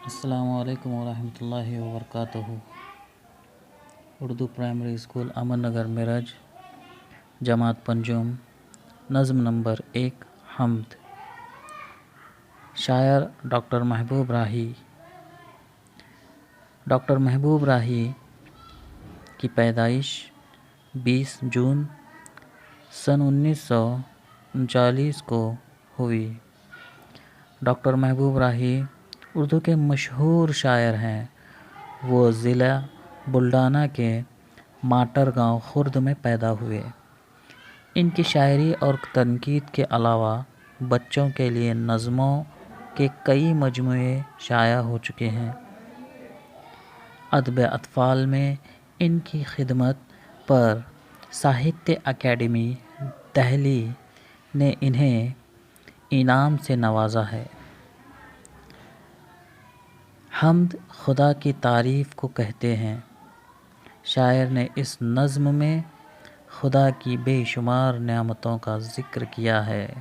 السلام علیکم ورحمۃ اللہ وبرکاتہ۔ اردو پرائمری اسکول امن نگر میرج، جماعت پنجم، نظم نمبر 1 حمد۔ شاعر ڈاکٹر محبوب راہی۔ ڈاکٹر محبوب راہی کی پیدائش 20 جون سن 1939 کو ہوئی۔ ڈاکٹر محبوب راہی اردو کے مشہور شاعر ہیں۔ وہ ضلع بلڈانہ کے ماٹر گاؤں خرد میں پیدا ہوئے۔ ان کی شاعری اور تنقید کے علاوہ بچوں کے لیے نظموں کے کئی مجموعے شائع ہو چکے ہیں۔ ادب اطفال میں ان کی خدمت پر ساہتیہ اکیڈمی دہلی نے انہیں انعام سے نوازا ہے۔ حمد خدا کی تعریف کو کہتے ہیں۔ شاعر نے اس نظم میں خدا کی بے شمار نعمتوں کا ذکر کیا ہے۔